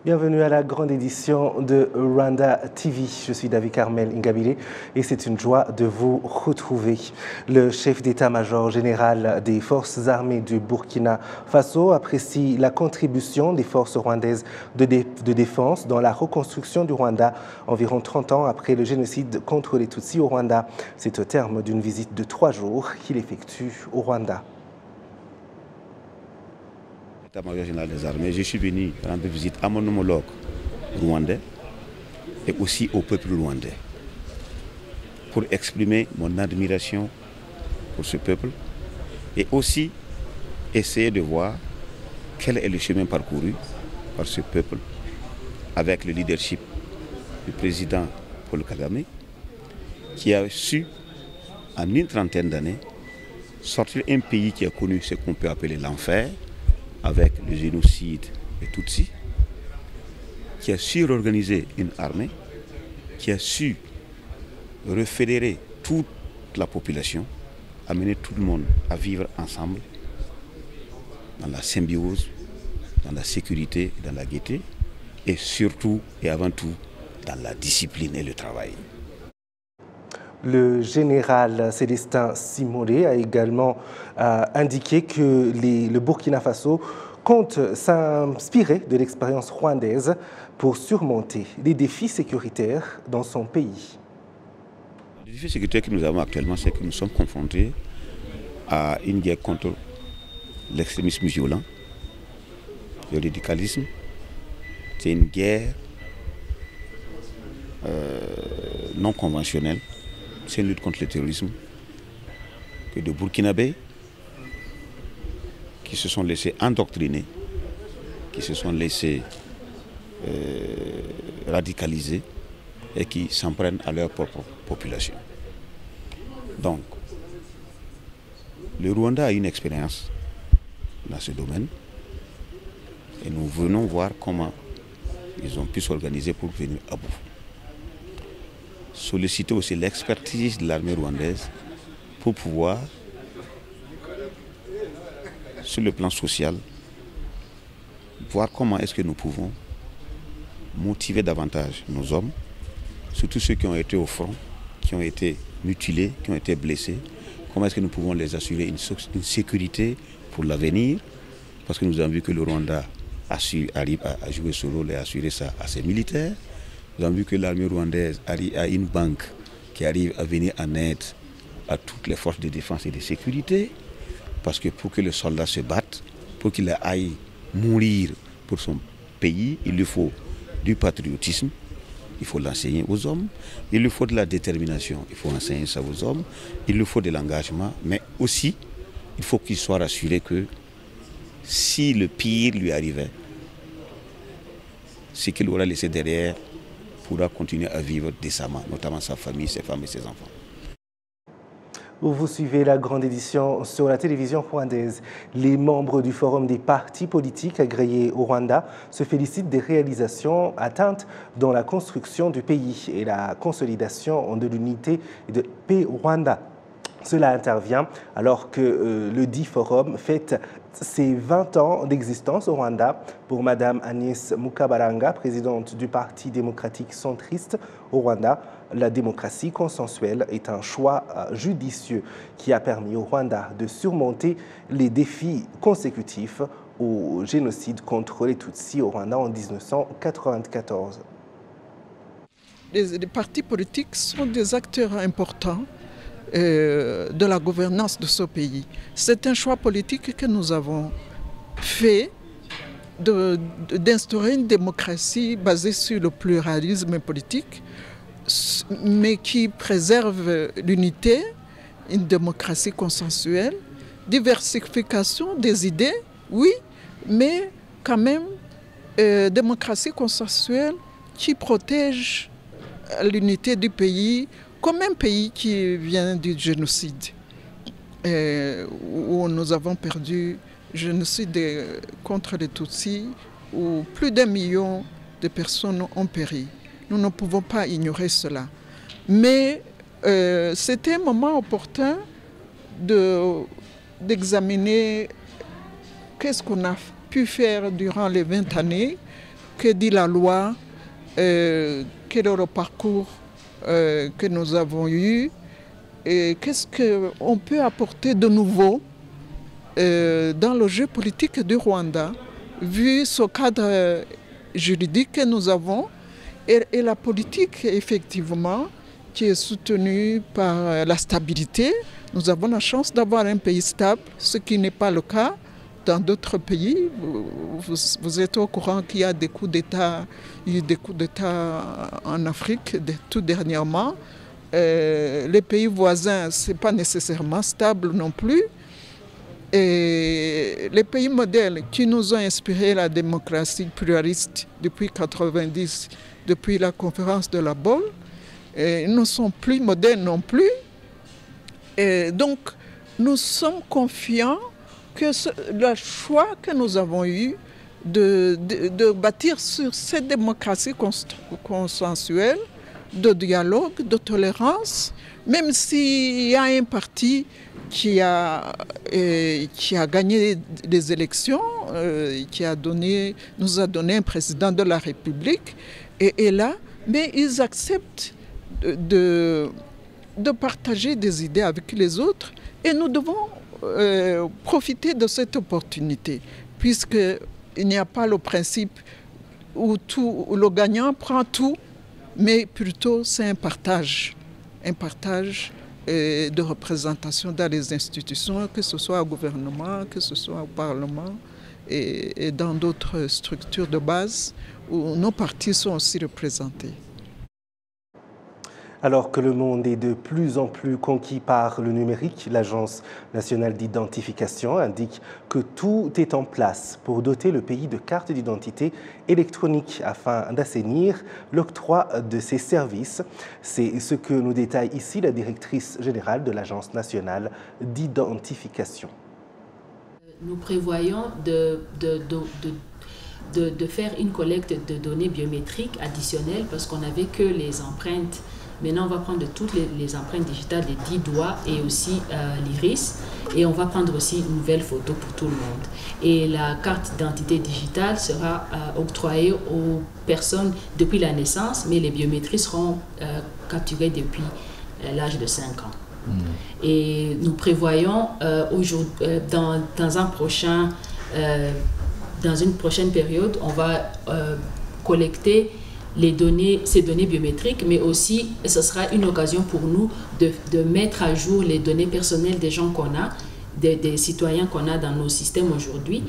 Bienvenue à la grande édition de Rwanda TV. Je suis David Carmel Ingabire et c'est une joie de vous retrouver. Le chef d'état-major général des forces armées du Burkina Faso apprécie la contribution des forces rwandaises de défense dans la reconstruction du Rwanda environ 30 ans après le génocide contre les Tutsis au Rwanda. C'est au terme d'une visite de 3 jours qu'il effectue au Rwanda. L'état-major général des armées, je suis venu rendre visite à mon homologue rwandais et aussi au peuple rwandais pour exprimer mon admiration pour ce peuple et aussi essayer de voir quel est le chemin parcouru par ce peuple avec le leadership du président Paul Kagame qui a su en une trentaine d'années sortir un pays qui a connu ce qu'on peut appeler l'enfer avec le génocide des Tutsis, qui a su organiser une armée, qui a su refédérer toute la population, amener tout le monde à vivre ensemble dans la symbiose, dans la sécurité, dans la gaieté, et surtout et avant tout dans la discipline et le travail. Le général Célestin Simoré a également indiqué que le Burkina Faso compte s'inspirer de l'expérience rwandaise pour surmonter les défis sécuritaires dans son pays. Les défis sécuritaires que nous avons actuellement, c'est que nous sommes confrontés à une guerre contre l'extrémisme violent, le radicalisme. C'est une guerre non conventionnelle. C'est une lutte contre le terrorisme que de Burkinabés qui se sont laissés endoctriner, qui se sont laissés radicaliser et qui s'en prennent à leur propre population. Donc, le Rwanda a une expérience dans ce domaine et nous venons voir comment ils ont pu s'organiser pour venir à bout. Solliciter aussi l'expertise de l'armée rwandaise pour pouvoir, sur le plan social, voir comment est-ce que nous pouvons motiver davantage nos hommes, surtout ceux qui ont été au front, qui ont été mutilés, qui ont été blessés, comment est-ce que nous pouvons les assurer une sécurité pour l'avenir, parce que nous avons vu que le Rwanda arrive à jouer ce rôle et à assurer ça à ses militaires. Nous avons vu que l'armée rwandaise a une banque qui arrive à venir en aide à toutes les forces de défense et de sécurité. Parce que pour que le soldat se batte, pour qu'il aille mourir pour son pays, il lui faut du patriotisme, il faut l'enseigner aux hommes, il lui faut de la détermination, il faut enseigner ça aux hommes, il lui faut de l'engagement, mais aussi il faut qu'il soit rassuré que si le pire lui arrivait, ce qu'il aura laissé derrière pourra continuer à vivre décemment, notamment sa famille, ses femmes et ses enfants. Vous suivez la grande édition sur la télévision rwandaise. Les membres du Forum des partis politiques agréés au Rwanda se félicitent des réalisations atteintes dans la construction du pays et la consolidation de l'unité de paix Rwanda. Cela intervient alors que le dit forum fête ses 20 ans d'existence au Rwanda. Pour Mme Agnès Mukabaranga, présidente du Parti démocratique centriste au Rwanda, la démocratie consensuelle est un choix judicieux qui a permis au Rwanda de surmonter les défis consécutifs au génocide contre les Tutsis au Rwanda en 1994. Les partis politiques sont des acteurs importants de la gouvernance de ce pays. C'est un choix politique que nous avons fait d'instaurer une démocratie basée sur le pluralisme politique, mais qui préserve l'unité, une démocratie consensuelle, diversification des idées, oui, mais quand même démocratie consensuelle qui protège l'unité du pays, comme un pays qui vient du génocide, où nous avons perdu le génocide contre les Tutsis, où plus d'1 million de personnes ont péri. Nous ne pouvons pas ignorer cela. Mais c'était un moment opportun d'examiner qu'est-ce qu'on a pu faire durant les 20 années que dit la loi, quel est le parcours que nous avons eu et qu'est-ce qu'on peut apporter de nouveau dans le jeu politique du Rwanda, vu ce cadre juridique que nous avons et la politique, effectivement, qui est soutenue par la stabilité. Nous avons la chance d'avoir un pays stable, ce qui n'est pas le cas dans d'autres pays. Vous êtes au courant qu'il y a des coups d'État, il y a eu des coups d'État en Afrique tout dernièrement. Les pays voisins, ce n'est pas nécessairement stable non plus. Et les pays modèles qui nous ont inspiré la démocratie pluraliste depuis 1990, depuis la conférence de la Bonn, ne sont plus modernes non plus. Et donc, nous sommes confiants que le choix que nous avons eu de bâtir sur cette démocratie consensuelle, de dialogue, de tolérance, même s'il y a un parti qui a gagné des élections, nous a donné un président de la République, et là, mais ils acceptent de partager des idées avec les autres, et nous devons profiter de cette opportunité, puisqu'il n'y a pas le principe où le gagnant prend tout, mais plutôt c'est un partage de représentation dans les institutions, que ce soit au gouvernement, que ce soit au Parlement et dans d'autres structures de base où nos partis sont aussi représentés. Alors que le monde est de plus en plus conquis par le numérique, l'Agence nationale d'identification indique que tout est en place pour doter le pays de cartes d'identité électroniques afin d'assainir l'octroi de ces services. C'est ce que nous détaille ici la directrice générale de l'Agence nationale d'identification. Nous prévoyons de faire une collecte de données biométriques additionnelles parce qu'on n'avait que les empreintes. Maintenant, on va prendre toutes les empreintes digitales des 10 doigts et aussi l'iris. Et on va prendre aussi une nouvelle photo pour tout le monde. Et la carte d'identité digitale sera octroyée aux personnes depuis la naissance, mais les biométries seront capturées depuis l'âge de 5 ans. Et nous prévoyons dans une prochaine période, on va collecter ces données biométriques, mais aussi ce sera une occasion pour nous de mettre à jour les données personnelles des gens qu'on a, des citoyens qu'on a dans nos systèmes aujourd'hui,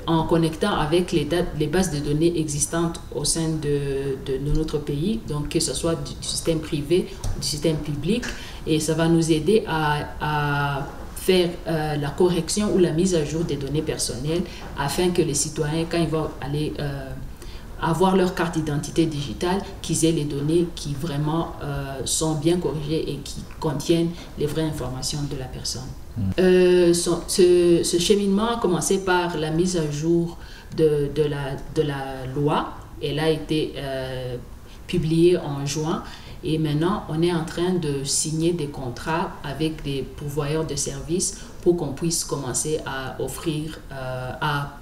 en connectant avec les bases de données existantes au sein de notre pays, donc que ce soit du système privé ou du système public, et ça va nous aider à faire la correction ou la mise à jour des données personnelles afin que les citoyens, quand ils vont aller avoir leur carte d'identité digitale, qu'ils aient les données qui vraiment sont bien corrigées et qui contiennent les vraies informations de la personne. Ce cheminement a commencé par la mise à jour de la loi. Elle a été publiée en juin et maintenant on est en train de signer des contrats avec des pourvoyeurs de services pour qu'on puisse commencer à offrir, à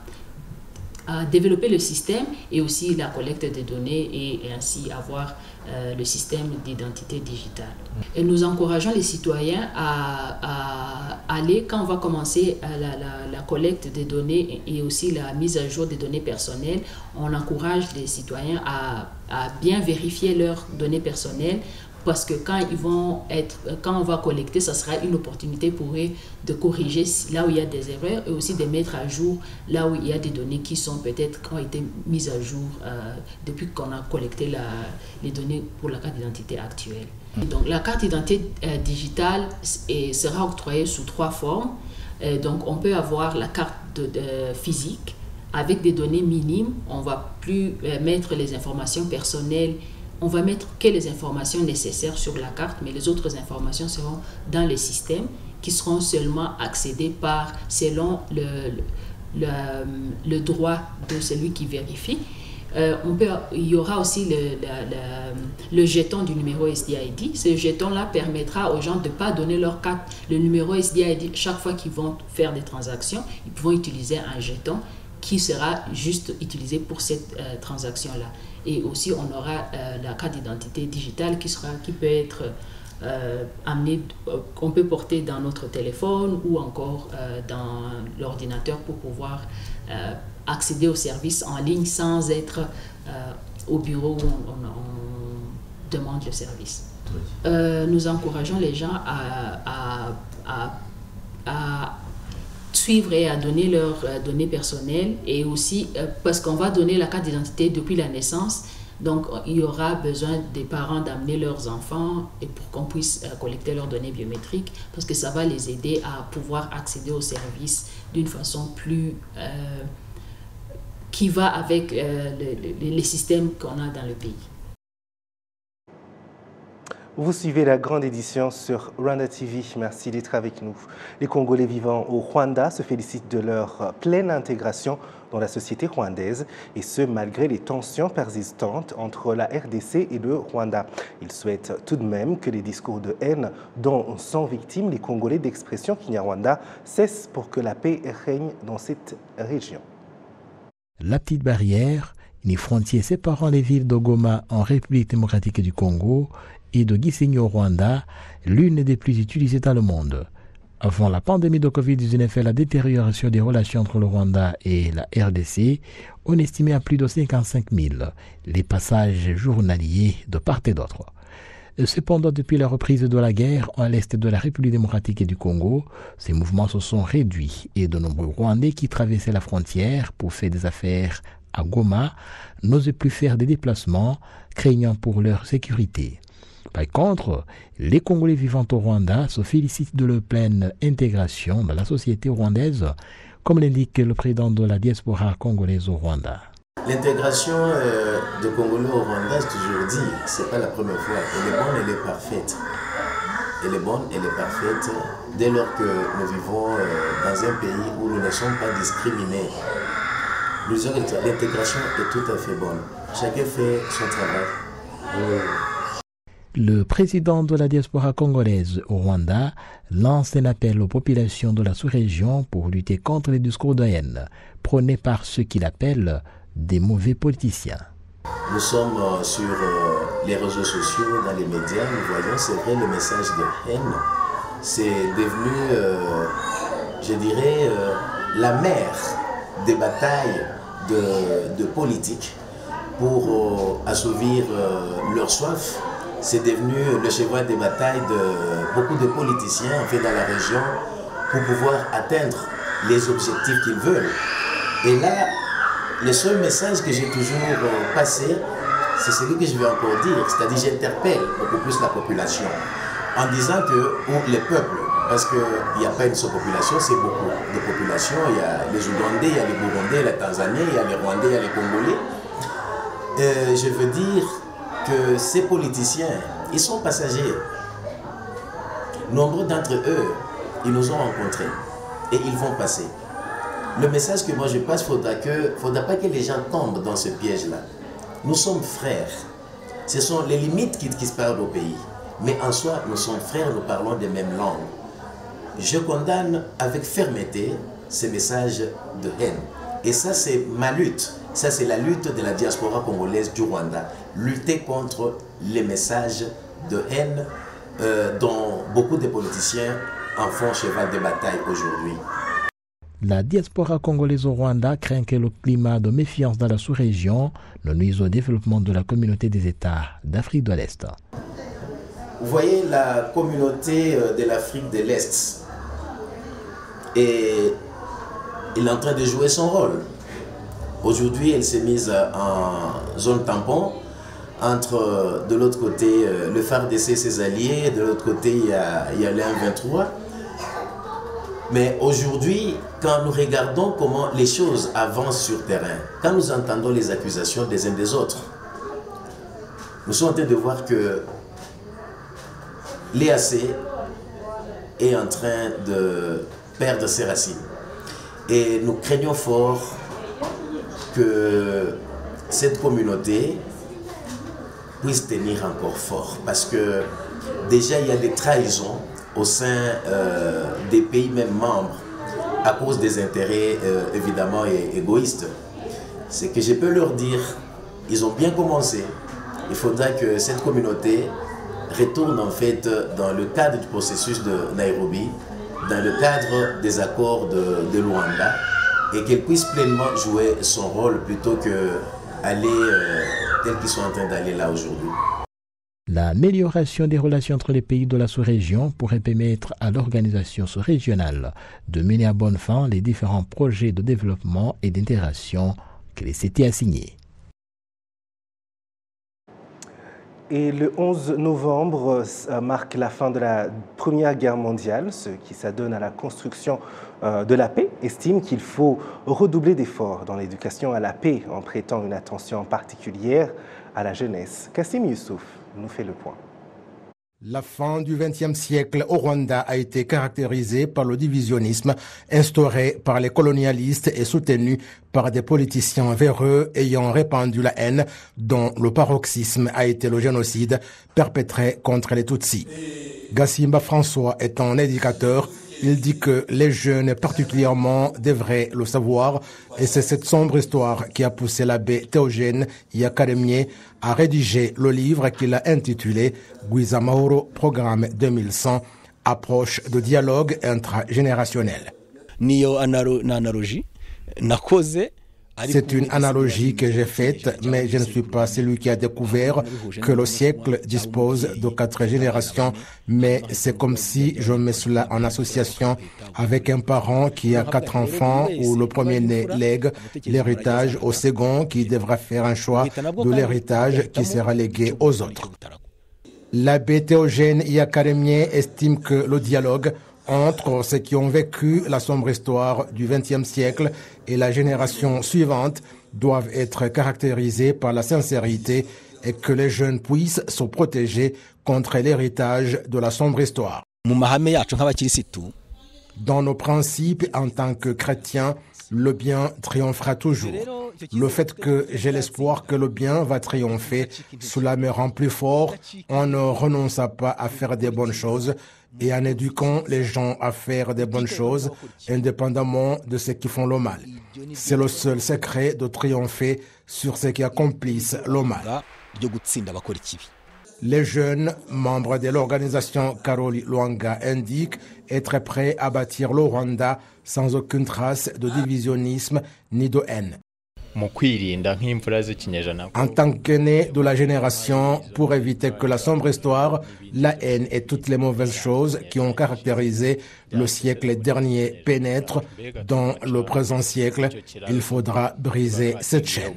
développer le système et aussi la collecte des données et ainsi avoir le système d'identité digitale. Et nous encourageons les citoyens à aller, quand on va commencer la collecte des données et aussi la mise à jour des données personnelles, on encourage les citoyens à bien vérifier leurs données personnelles, parce que quand on va collecter, ça sera une opportunité pour eux de corriger là où il y a des erreurs et aussi de mettre à jour là où il y a des données qui ont été mises à jour depuis qu'on a collecté les données pour la carte d'identité actuelle. Donc la carte d'identité digitale sera octroyée sous 3 formes. Donc on peut avoir la carte physique avec des données minimes. On ne va plus mettre les informations personnelles. On va mettre que les informations nécessaires sur la carte, mais les autres informations seront dans les systèmes qui seront seulement accédées selon le droit de celui qui vérifie. Il y aura aussi le jeton du numéro SDID. Ce jeton-là permettra aux gens de ne pas donner leur carte, le numéro SDID, chaque fois qu'ils vont faire des transactions. Ils pourront utiliser un jeton qui sera juste utilisé pour cette transaction-là. Et aussi, on aura la carte d'identité digitale qui peut être amenée, qu'on peut porter dans notre téléphone ou encore dans l'ordinateur pour pouvoir accéder aux services en ligne sans être au bureau où on demande le service. Nous encourageons les gens à suivre et à donner leurs données personnelles, et aussi parce qu'on va donner la carte d'identité depuis la naissance, donc il y aura besoin des parents d'amener leurs enfants et pour qu'on puisse collecter leurs données biométriques, parce que ça va les aider à pouvoir accéder aux services d'une façon plus qui va avec les systèmes qu'on a dans le pays. Vous suivez la grande édition sur Rwanda TV. Merci d'être avec nous. Les Congolais vivant au Rwanda se félicitent de leur pleine intégration dans la société rwandaise, et ce malgré les tensions persistantes entre la RDC et le Rwanda. Ils souhaitent tout de même que les discours de haine dont sont victimes les Congolais d'expression Kinyarwanda cessent pour que la paix règne dans cette région. La petite barrière, une frontière séparant les villes de Goma en République démocratique du Congo et de Gisenyi au Rwanda, l'une des plus utilisées dans le monde. Avant la pandémie de Covid-19 et la détérioration des relations entre le Rwanda et la RDC, on estimait à plus de 55 000 les passages journaliers de part et d'autre. Cependant, depuis la reprise de la guerre à l'est de la République démocratique du Congo, ces mouvements se sont réduits et de nombreux Rwandais qui traversaient la frontière pour faire des affaires à Goma n'osaient plus faire des déplacements, craignant pour leur sécurité. Par contre, les Congolais vivant au Rwanda se félicitent de leur pleine intégration dans la société rwandaise, comme l'indique le président de la diaspora congolaise au Rwanda. L'intégration de Congolais au Rwanda, j'ai toujours dit, ce n'est pas la première fois. Elle est bonne, elle est parfaite. Elle est bonne, elle est parfaite dès lors que nous vivons dans un pays où nous ne sommes pas discriminés. L'intégration est tout à fait bonne. Chacun fait son travail. Le président de la diaspora congolaise au Rwanda lance un appel aux populations de la sous-région pour lutter contre les discours de haine prônés par ceux qu'il appelle des mauvais politiciens. Nous sommes sur les réseaux sociaux, dans les médias, nous voyons, c'est vrai, le message de haine, c'est devenu, je dirais, la mère des batailles de politique pour assouvir leur soif. C'est devenu le cheval de bataille de beaucoup de politiciens en fait, dans la région pour pouvoir atteindre les objectifs qu'ils veulent. Et là, le seul message que j'ai toujours passé, c'est celui que je vais encore dire, c'est-à-dire j'interpelle beaucoup plus la population en disant que, ou les peuples, parce qu'il n'y a pas une seule population, c'est beaucoup de populations. Il y a les Ougandais, il y a les Burundais, les Tanzaniens, il y a les Rwandais, il y a les Congolais. Je veux dire que ces politiciens, ils sont passagers. Nombreux d'entre eux, ils nous ont rencontrés et ils vont passer. Le message que moi je passe, il ne faudra pas que les gens tombent dans ce piège-là. Nous sommes frères. Ce sont les limites qui se parlent au pays. Mais en soi, nous sommes frères, nous parlons des mêmes langues. Je condamne avec fermeté ces messages de haine. Et ça, c'est ma lutte. Ça, c'est la lutte de la diaspora congolaise du Rwanda. Lutter contre les messages de haine dont beaucoup de politiciens en font cheval de bataille aujourd'hui. La diaspora congolaise au Rwanda craint que le climat de méfiance dans la sous-région ne nuise au développement de la communauté des États d'Afrique de l'Est. Vous voyez, la communauté de l'Afrique de l'Est est en train de jouer son rôle. Aujourd'hui, elle s'est mise en zone tampon entre, de l'autre côté, le FARDC et ses alliés, de l'autre côté, il y a le M23. Mais aujourd'hui, quand nous regardons comment les choses avancent sur terrain, quand nous entendons les accusations des uns des autres, nous sommes en train de voir que l'EAC est en train de perdre ses racines. Et nous craignons fort que cette communauté puisse tenir encore fort. Parce que déjà, il y a des trahisons au sein des pays même membres à cause des intérêts évidemment égoïstes. C'est que je peux leur dire, ils ont bien commencé. Il faudra que cette communauté retourne en fait dans le cadre du processus de Nairobi, dans le cadre des accords de Luanda, et qu'elle puisse pleinement jouer son rôle plutôt qu'aller tel qu'ils sont en train d'aller là aujourd'hui. L'amélioration des relations entre les pays de la sous-région pourrait permettre à l'organisation sous-régionale de mener à bonne fin les différents projets de développement et d'intégration qu'elle s'était assignés. Et le 11 novembre marque la fin de la Première Guerre mondiale. Ceux qui s'adonnent à la construction de la paix estiment qu'il faut redoubler d'efforts dans l'éducation à la paix en prêtant une attention particulière à la jeunesse. Kassim Youssouf nous fait le point. La fin du XXe siècle au Rwanda a été caractérisée par le divisionnisme instauré par les colonialistes et soutenu par des politiciens véreux ayant répandu la haine dont le paroxysme a été le génocide perpétré contre les Tutsis. Gassimba François est un éducateur. Il dit que les jeunes particulièrement devraient le savoir et c'est cette sombre histoire qui a poussé l'abbé Théogène Yakaremye à rédiger le livre qu'il a intitulé Gwiza Mahoro, programme 2100, approche de dialogue intragénérationnel. C'est une analogie que j'ai faite, mais je ne suis pas celui qui a découvert que le siècle dispose de 4 générations, mais c'est comme si je mets cela en association avec un parent qui a 4 enfants où le premier-né lègue l'héritage au second qui devra faire un choix de l'héritage qui sera légué aux autres. L'abbé Théogène Yakaremye estime que le dialogue entre ceux qui ont vécu la sombre histoire du XXe siècle et la génération suivante doivent être caractérisés par la sincérité et que les jeunes puissent se protéger contre l'héritage de la sombre histoire. Dans nos principes en tant que chrétiens, le bien triomphera toujours. Le fait que j'ai l'espoir que le bien va triompher, cela me rend plus fort. On ne renonce pas à faire des bonnes choses et en éduquant les gens à faire des bonnes choses, indépendamment de ceux qui font le mal. C'est le seul secret de triompher sur ceux qui accomplissent le mal. Les jeunes membres de l'organisation Karoli Lwanga indiquent être prêts à bâtir le Rwanda sans aucune trace de divisionnisme ni de haine. En tant qu'aîné de la génération, pour éviter que la sombre histoire, la haine et toutes les mauvaises choses qui ont caractérisé le siècle dernier pénètrent dans le présent siècle, il faudra briser cette chaîne.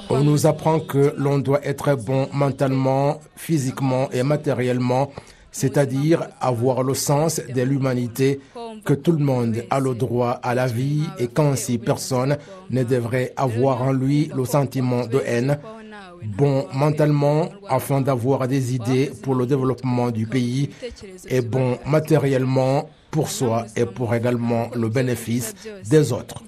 On nous apprend que l'on doit être bon mentalement, physiquement et matériellement, c'est-à-dire avoir le sens de l'humanité, que tout le monde a le droit à la vie et qu'ainsi personne ne devrait avoir en lui le sentiment de haine. Bon mentalement afin d'avoir des idées pour le développement du pays et bon matériellement pour soi et pour également le bénéfice des autres.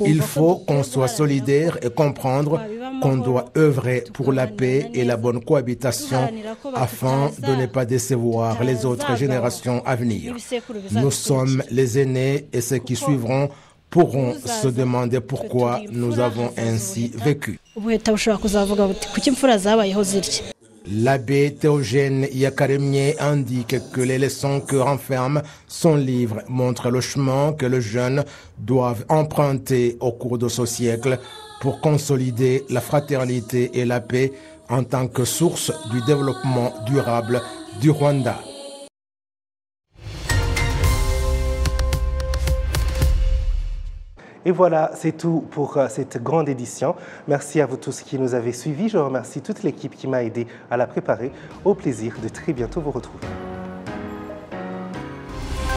Il faut qu'on soit solidaire et comprendre qu'on doit œuvrer pour la paix et la bonne cohabitation afin de ne pas décevoir les autres générations à venir. Nous sommes les aînés et ceux qui suivront pourront se demander pourquoi nous avons ainsi vécu. L'abbé Théogène Yakaremye indique que les leçons que renferme son livre montrent le chemin que les jeunes doivent emprunter au cours de ce siècle pour consolider la fraternité et la paix en tant que source du développement durable du Rwanda. Et voilà, c'est tout pour cette grande édition. Merci à vous tous qui nous avez suivis. Je remercie toute l'équipe qui m'a aidé à la préparer. Au plaisir de très bientôt vous retrouver.